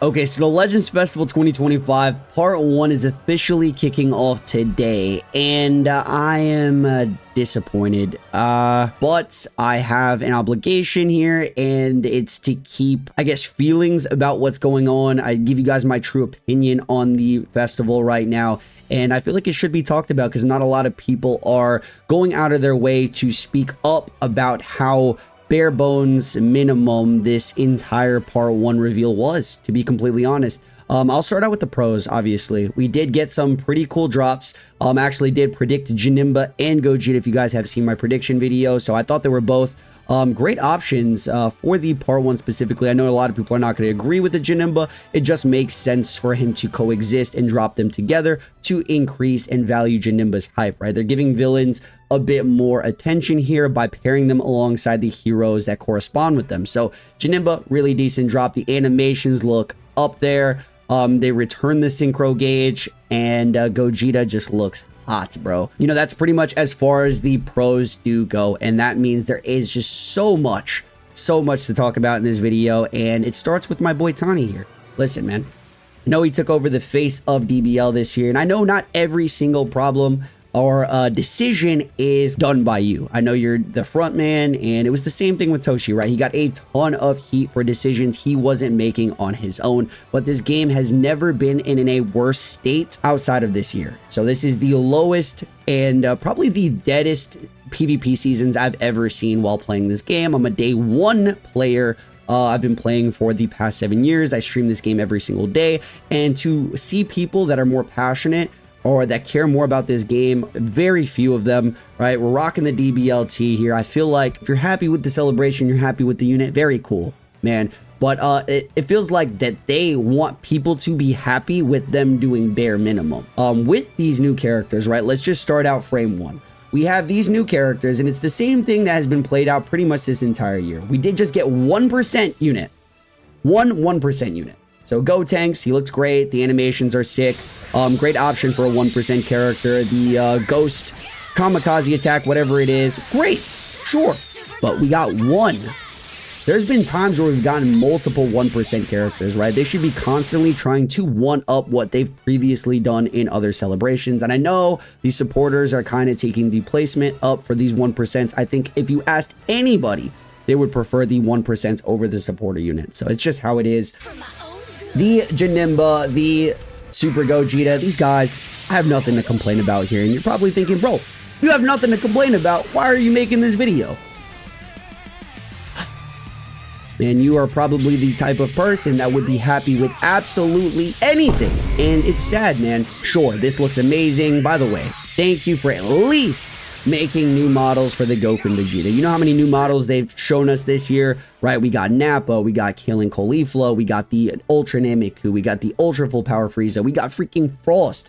Okay, so the Legends Festival 2025 Part 1 is officially kicking off today, and I am disappointed, but I have an obligation here, and it's to keep, I guess, feelings about what's going on. I give you guys my true opinion on the festival right now, and I feel like it should be talked about because not a lot of people are going out of their way to speak up about how bare bones minimum this entire part 1 reveal was, to be completely honest. I'll start out with the pros. Obviously we did get some pretty cool drops. Actually did predict Janemba and Gogeta if you guys have seen my prediction video, so I thought they were both great options for the part 1 specifically. I know a lot of people are not going to agree with the Janemba. It just makes sense for him to coexist and drop them together to increase and value Janemba's hype, right? They're giving villains a bit more attention here by pairing them alongside the heroes that correspond with them. So Janemba, really decent drop. The animations look up there. They return the synchro gauge, and Gogeta just looks hot, bro. You know, that's pretty much as far as the pros do go, and that means there is just so much to talk about in this video, and it starts with my boy Tani here. Listen, man, I know he took over the face of DBL this year, and I know not every single problem or decision is done by you. I know you're the front man, and it was the same thing with Toshi, right? He got a ton of heat for decisions he wasn't making on his own, but this game has never been in a worse state outside of this year. So this is the lowest and probably the deadest PvP seasons I've ever seen while playing this game. I'm a day 1 player. I've been playing for the past 7 years. I stream this game every single day, and to see people that are more passionate or that care more about this game, very few of them, right? We're rocking the DBLT here. I feel like if you're happy with the celebration, you're happy with the unit, very cool, man. But it feels like that they want people to be happy with them doing bare minimum. With these new characters, right? Let's just start out frame 1. We have these new characters, and it's the same thing that has been played out pretty much this entire year. We did just get 1% unit. 1% unit. So Go Tanks, he looks great. The animations are sick. Great option for a 1% character. The Ghost Kamikaze attack, whatever it is, great, sure. But we got 1. There's been times where we've gotten multiple 1% characters, right? They should be constantly trying to one-up what they've previously done in other celebrations. And I know these supporters are kind of taking the placement up for these 1%. I think if you asked anybody, they would prefer the 1% over the supporter unit. So it's just how it is. The Janemba, the Super Gogeta, these guys, I have nothing to complain about here. And you're probably thinking, bro, you have nothing to complain about. Why are you making this video? Man, you are probably the type of person that would be happy with absolutely anything. And it's sad, man. Sure, this looks amazing. By the way, thank you for at least making new models for the Goku and Vegeta. You know how many new models they've shown us this year, right? We got Nappa, we got Killing Caulifla, we got the Ultra Nameku, we got the Ultra Full Power Frieza, we got freaking Frost.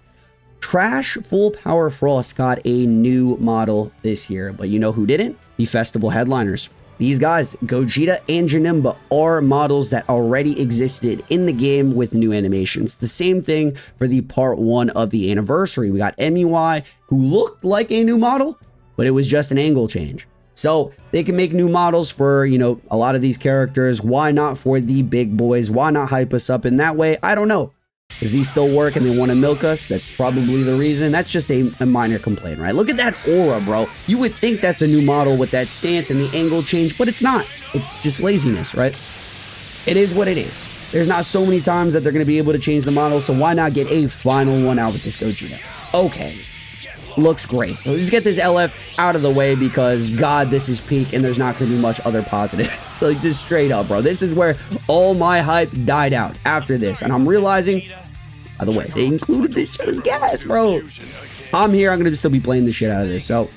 Trash Full Power Frost got a new model this year, but you know who didn't? The festival headliners. These guys, Gogeta and Janemba, are models that already existed in the game with new animations. The same thing for the part 1 of the anniversary. We got MUI, who looked like a new model, but it was just an angle change. So they can make new models for, you know, a lot of these characters. Why not for the big boys? Why not hype us up in that way? I don't know. Does these still work and they want to milk us? That's probably the reason. That's just a minor complaint, right? Look at that aura, bro. You would think that's a new model with that stance and the angle change, but it's not. It's just laziness, right? It is what it is. There's not so many times that they're going to be able to change the model, so why not get a final one out with this Gogeta? Okay. Looks great. So just get this LF out of the way because, God, this is peak and there's not going to be much other positive. So just straight up, bro. This is where all my hype died out after this. And I'm realizing, by the way, they included this shit as gas, bro. I'm here. I'm going to still be playing the shit out of this. So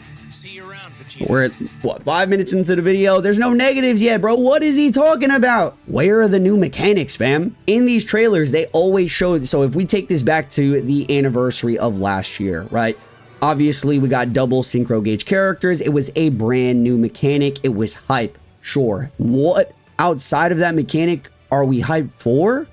we're at, what, 5 minutes into the video? There's no negatives yet, bro. What is he talking about? Where are the new mechanics, fam? In these trailers, they always showed. So if we take this back to the anniversary of last year, right? Obviously, we got double synchro gauge characters. It was a brand new mechanic. It was hype. Sure. What outside of that mechanic are we hyped for?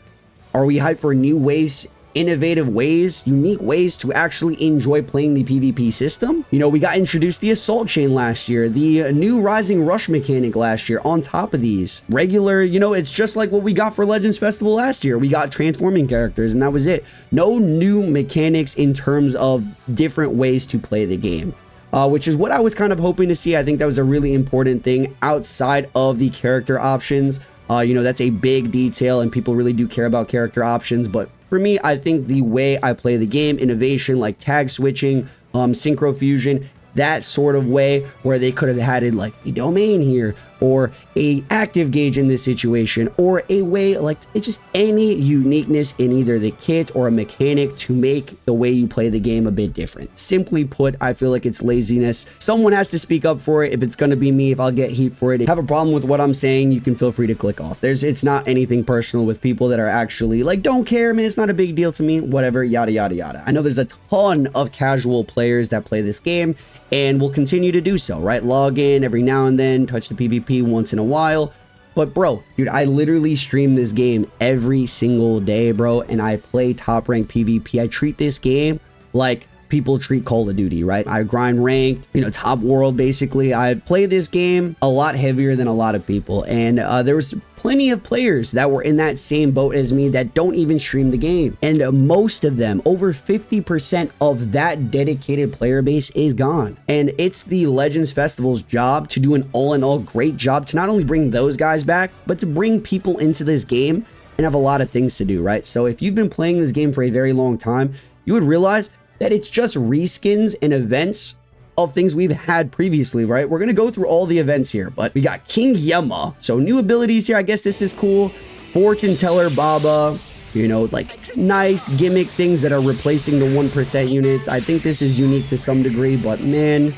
Are we hyped for new ways innovative ways, unique ways to actually enjoy playing the PvP system. You know, we got introduced the Assault Chain last year, the new Rising Rush mechanic last year on top of these. Regular, you know, it's just like what we got for Legends Festival last year. We got transforming characters and that was it. No new mechanics in terms of different ways to play the game. Which is what I was kind of hoping to see. I think that was a really important thing outside of the character options. You know, that's a big detail and people really do care about character options. But for me, I think the way I play the game, innovation like tag switching, synchro fusion, that sort of way where they could have added like a domain here or a active gauge in this situation, or a way like it's just any uniqueness in either the kit or a mechanic to make the way you play the game a bit different. Simply put, I feel like it's laziness. Someone has to speak up for it. If it's going to be me, if I'll get heat for it, if you have a problem with what I'm saying, you can feel free to click off. It's not anything personal with people that are actually like, don't care, man, it's not a big deal to me, whatever, yada yada yada. I know there's a ton of casual players that play this game and will continue to do so, right? Log in every now and then, touch the PvP once in a while. But bro, dude, I literally stream this game every single day, bro, and I play top rank PvP. I treat this game like people treat Call of Duty, right? I grind ranked, you know, top world basically. I play this game a lot heavier than a lot of people, and there was plenty of players that were in that same boat as me that don't even stream the game, and most of them, over 50% of that dedicated player base is gone. And it's the Legends Festival's job to do an all-in-all great job to not only bring those guys back, but to bring people into this game and have a lot of things to do, right? So if you've been playing this game for a very long time, you would realize that it's just reskins and events of things we've had previously, right? We're gonna go through all the events here, but we got King Yema, so new abilities here. I guess this is cool. Fortune Teller Baba, you know, like nice gimmick things that are replacing the 1% units. I think this is unique to some degree, but man,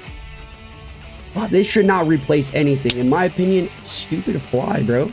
this should not replace anything. In my opinion, it's stupid to fly, bro.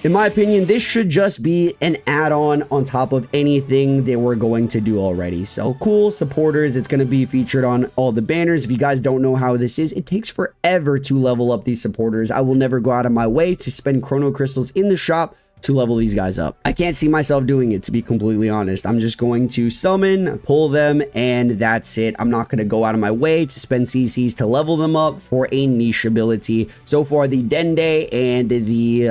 In my opinion, this should just be an add-on on top of anything they were going to do already. So cool supporters. It's going to be featured on all the banners. If you guys don't know how this is, it takes forever to level up these supporters. I will never go out of my way to spend chrono crystals in the shop to level these guys up. I can't see myself doing it, to be completely honest. I'm just going to summon, pull them, and that's it. I'm not going to go out of my way to spend CCs to level them up for a niche ability. So far, the Dende and the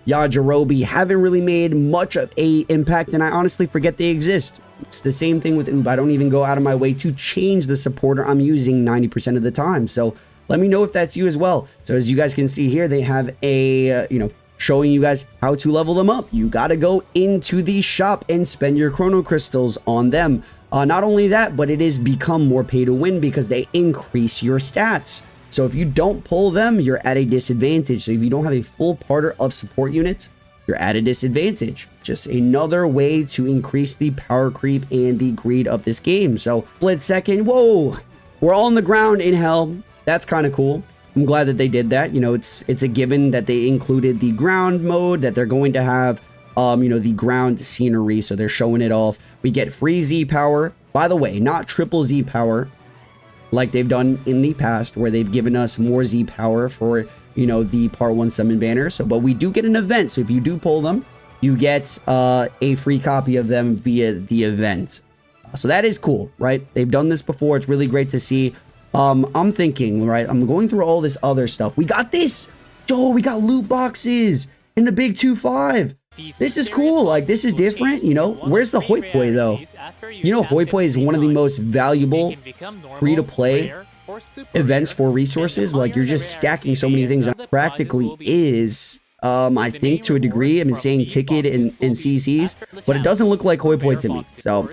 Yajirobe haven't really made much of a impact, and I honestly forget they exist. It's the same thing with Oob. I don't even go out of my way to change the supporter I'm using 90% of the time. So let me know if that's you as well. So as you guys can see here, they have a, you know, showing you guys how to level them up. You got to go into the shop and spend your chrono crystals on them. Not only that, but it has become more pay to win because they increase your stats. So if you don't pull them, you're at a disadvantage. So if you don't have a full parter of support units, you're at a disadvantage. Just another way to increase the power creep and the greed of this game. So split second, whoa, we're all on the ground in hell. That's kind of cool. I'm glad that they did that. You know, it's a given that they included the ground mode, that they're going to have, you know, the ground scenery. So they're showing it off. We get free Z power. By the way, not triple Z power like they've done in the past, where they've given us more Z power for, you know, the part 1 summon banner. So, but we do get an event. So if you do pull them, you get a free copy of them via the event. So that is cool, right? They've done this before. It's really great to see. I'm thinking, right, I'm going through all this other stuff. We got this. Yo, we got loot boxes in the big 2.5. This is cool. Like, this is different, you know. Where's the Hoi Poi, though? You know, Hoi Poi is one of the most valuable free-to-play events for resources. Like, you're just stacking so many things. And it practically is, I think, to a degree. I'm saying ticket and CCs, but it doesn't look like Hoi Poi to me. So,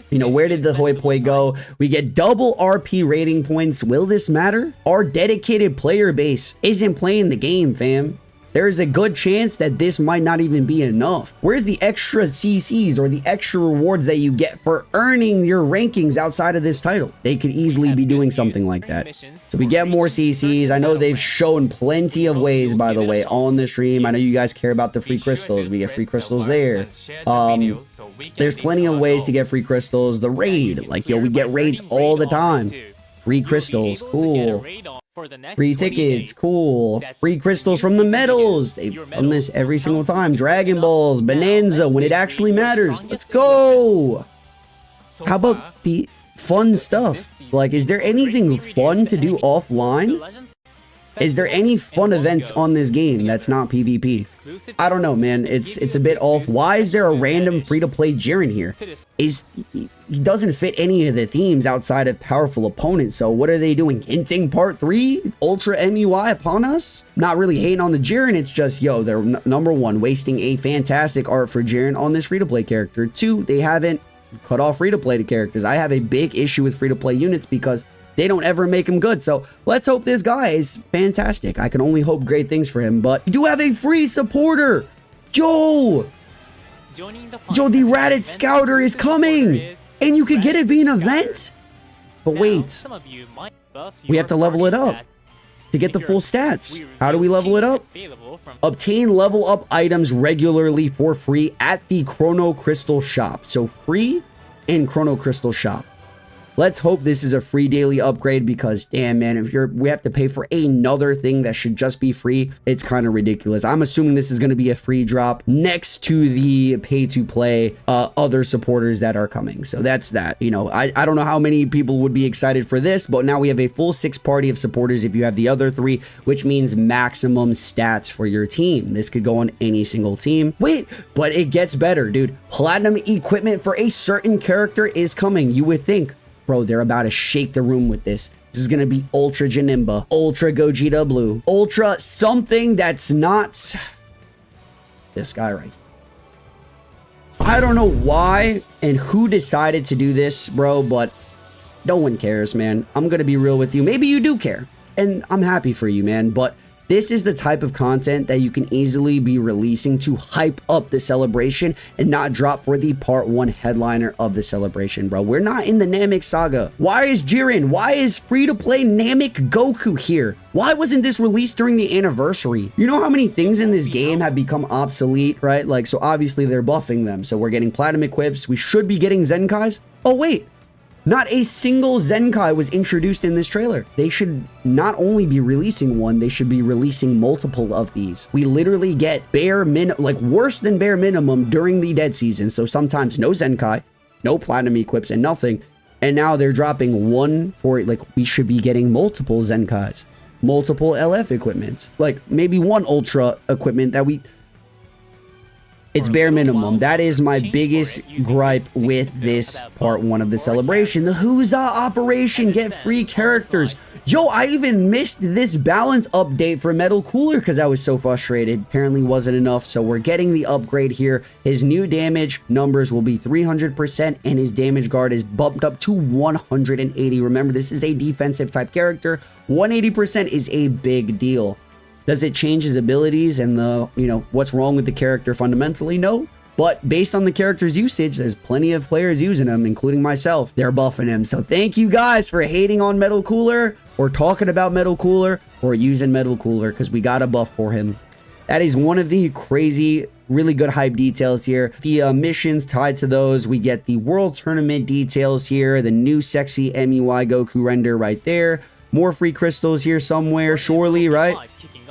you know, where did the Hoi Poi go? We get double RP rating points. Will this matter? Our dedicated player base isn't playing the game, fam. There is a good chance that this might not even be enough. Where's the extra CCs or the extra rewards that you get for earning your rankings outside of this title? They could easily be doing something like that. So we get more CCs. I know they've shown plenty of ways, by the way, on the stream. I know you guys care about the free crystals. We get free crystals there. There's plenty of ways to get free crystals. The raid, like, yo, we get raids all the time. Free crystals, cool. Free tickets, cool. Free crystals from the medals. They've done this every single time. Dragon Balls, Bonanza, when it actually matters. Let's go. How about the fun stuff? Like, is there anything fun to do offline? Is there any fun events on this game that's not PvP? I don't know, man. It's a bit off. Why is there a random free-to-play Jiren here? He doesn't fit any of the themes outside of powerful opponents. So what are they doing? Hinting part 3? Ultra MUI upon us? Not really hating on the Jiren. It's just, yo, they're number one, wasting a fantastic art for Jiren on this free-to-play character. 2, they haven't cut off free-to-play characters. I have a big issue with free-to-play units because they don't ever make him good. So let's hope this guy is fantastic. I can only hope great things for him. But you do have a free supporter. Yo, the Ratted Scouter is coming. And you could get it via an event. But wait, we have to level it up to get the full stats. How do we level it up? Obtain level up items regularly for free at the Chrono Crystal shop. So free in Chrono Crystal shop. Let's hope this is a free daily upgrade because damn, man, if we have to pay for another thing that should just be free, it's kind of ridiculous. I'm assuming this is going to be a free drop next to the pay to play other supporters that are coming. So that's that. You know, I don't know how many people would be excited for this, but now we have a full 6 party of supporters if you have the other 3, which means maximum stats for your team. This could go on any single team. Wait, but it gets better, dude. Platinum equipment for a certain character is coming. You would think, bro, they're about to shake the room with this. This is going to be Ultra Janemba, Ultra Gogeta Blue, Ultra something that's not this guy right here. I don't know why and who decided to do this, bro, but no one cares, man. I'm going to be real with you. Maybe you do care, and I'm happy for you, man, but this is the type of content that you can easily be releasing to hype up the celebration and not drop for the part 1 headliner of the celebration, bro. We're not in the Namek saga. Why is Jiren? Why is free-to-play Namek Goku here? Why wasn't this released during the anniversary? You know how many things in this game have become obsolete, right? Like, so obviously they're buffing them. So we're getting platinum equips. We should be getting Zenkais. Oh, wait. Not a single Zenkai was introduced in this trailer. They should not only be releasing one, they should be releasing multiple of these. We literally get worse than bare minimum during the dead season. So sometimes no Zenkai, no platinum equips, and nothing. And now they're dropping one for, like, we should be getting multiple Zenkais, multiple LF equipments, like maybe one Ultra equipment that we... It's bare minimum. That is my biggest gripe with this part 1 of the celebration. The Huza operation, get free characters. Yo, I even missed this balance update for Metal Cooler because I was so frustrated. Apparently wasn't enough, so we're getting the upgrade here. His new damage numbers will be 300% and his damage guard is bumped up to 180. Remember, this is a defensive type character. 180% is a big deal. Does it change his abilities and the, you know, what's wrong with the character fundamentally? No. But based on the character's usage, there's plenty of players using him, including myself. They're buffing him. So thank you guys for hating on Metal Cooler or talking about Metal Cooler or using Metal Cooler because we got a buff for him. That is one of the crazy, really good hype details here. The missions tied to those, we get the World Tournament details here, the new sexy MUI Goku render right there. More free crystals here somewhere, surely, right?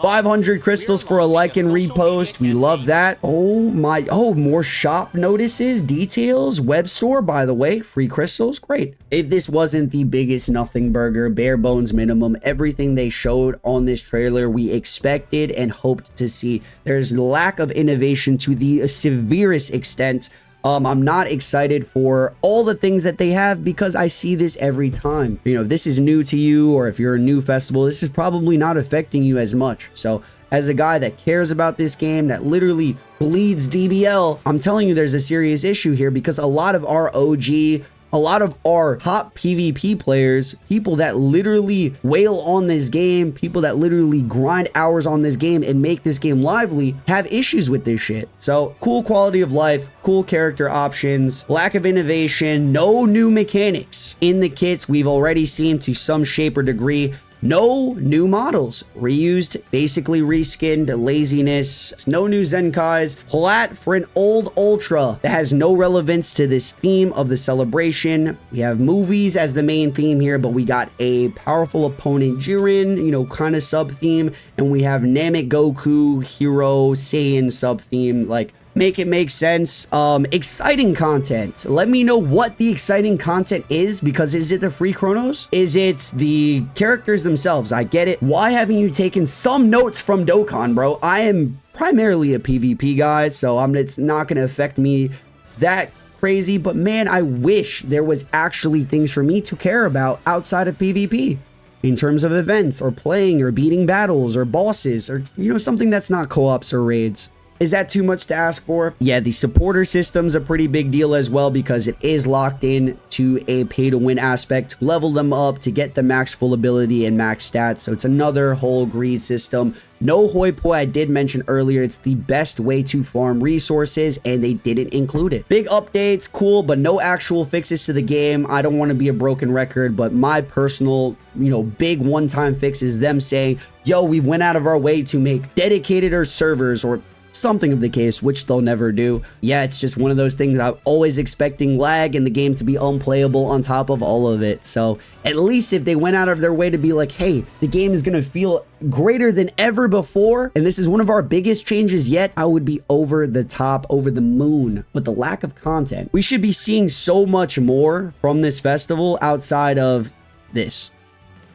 500 crystals for a like and repost. We love that. Oh my, more shop notices, details, web store, by the way, free crystals, great. If this wasn't the biggest nothing burger, bare bones minimum, everything they showed on this trailer, we expected and hoped to see. There's lack of innovation to the severest extent. I'm not excited for all the things that they have because I see this every time. You know, if this is new to you or if you're a new festival, this is probably not affecting you as much. So as a guy that cares about this game, that literally bleeds DBL, I'm telling you there's a serious issue here because a lot of our OG, a lot of our top PvP players, people that literally wail on this game, people that literally grind hours on this game and make this game lively, have issues with this shit. So cool quality of life, cool character options, lack of innovation, no new mechanics in the kits we've already seen to some shape or degree. No new models, reused, basically reskinned, laziness, no new Zenkais, plat for an old Ultra that has no relevance to this theme of the celebration. We have movies as the main theme here, but we got a powerful opponent Jiren, you know, kind of sub theme, and we have Namek Goku, Hero, Saiyan sub theme. Like, make it make sense. Exciting content. Let me know what the exciting content is, because is it the free chronos? Is it the characters themselves? I get it. Why haven't you taken some notes from Dokkan, bro? I am primarily a PvP guy, so it's not going to affect me that crazy, but man, I wish there was actually things for me to care about outside of PvP in terms of events or playing or beating battles or bosses or, you know, something that's not co-ops or raids. Is that too much to ask for? Yeah, the supporter system's a pretty big deal as well, because it is locked in to a pay to win aspect to level them up to get the max full ability and max stats. So it's another whole greed system. No hoi poi, I did mention earlier, it's the best way to farm resources and they didn't include it. Big updates, cool, but no actual fixes to the game. I don't want to be a broken record, but my personal, you know, big one-time fix is them saying, yo, we went out of our way to make dedicated or servers or something of the case, which they'll never do. Yeah, it's just one of those things. I'm always expecting lag and the game to be unplayable on top of all of it. So at least if they went out of their way to be like, hey, the game is going to feel greater than ever before, and this is one of our biggest changes yet, I would be over the top, over the moon. But the lack of content, we should be seeing so much more from this festival outside of this.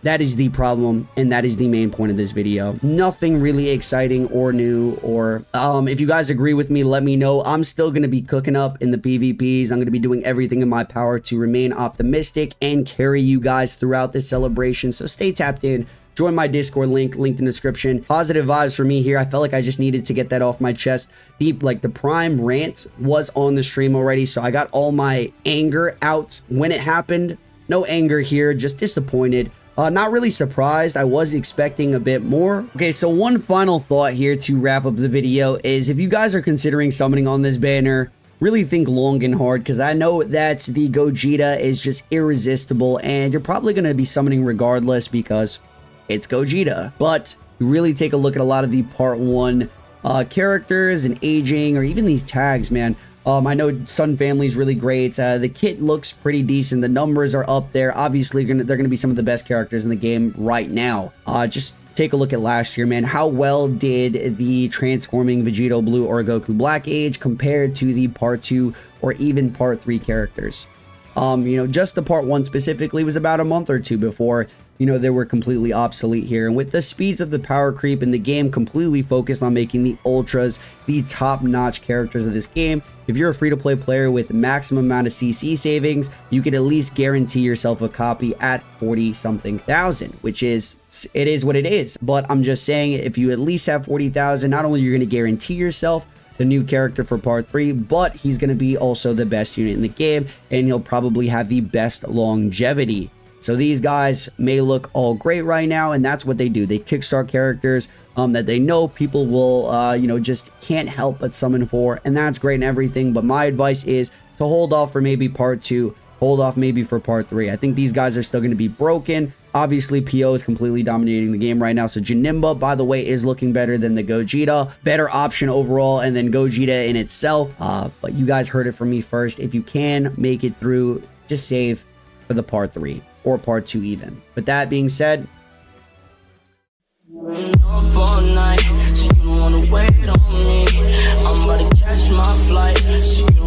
That is the problem, and that is the main point of this video. Nothing really exciting or new, or if you guys agree with me, let me know. I'm still going to be cooking up in the PvPs. I'm going to be doing everything in my power to remain optimistic and carry you guys throughout this celebration. So stay tapped in. Join my Discord link, linked in the description. Positive vibes for me here. I felt like I just needed to get that off my chest. The Prime rant was on the stream already, so I got all my anger out when it happened. No anger here, just disappointed. Not really surprised. I was expecting a bit more. Okay, so one final thought here to wrap up the video is, if you guys are considering summoning on this banner, really think long and hard, because I know that the Gogeta is just irresistible and you're probably going to be summoning regardless because it's Gogeta. But really take a look at a lot of the part 1 characters and aging, or even these tags, man. I know Sun Family is really great. The kit looks pretty decent. The numbers are up there. Obviously, they're gonna be some of the best characters in the game right now. Just take a look at last year, man. How well did the transforming Vegito Blue or Goku Black age compared to the part 2 or even part 3 characters? You know, just the part 1 specifically was about a month or two before, you know, they were completely obsolete here. And with the speeds of the power creep in the game completely focused on making the ultras the top-notch characters of this game, if you're a free-to-play player with maximum amount of CC savings, you can at least guarantee yourself a copy at 40-something thousand, which is, it is what it is. But I'm just saying, if you at least have 40,000, not only you're going to guarantee yourself the new character for part 3, but he's going to be also the best unit in the game, and he'll probably have the best longevity. So these guys may look all great right now, and that's what they do. They kickstart characters that they know people will, you know, just can't help but summon for, and that's great and everything. But my advice is to hold off for maybe part 2, hold off maybe for part 3. I think these guys are still going to be broken. Obviously, PO is completely dominating the game right now. So Janemba, by the way, is looking better than the Gogeta. Better option overall, and then Gogeta in itself. But you guys heard it from me first. If you can make it through, just save for the part 3 or part 2 even. With that being said, up all night, so you wanna wait on me. I'm about to catch my flight, so you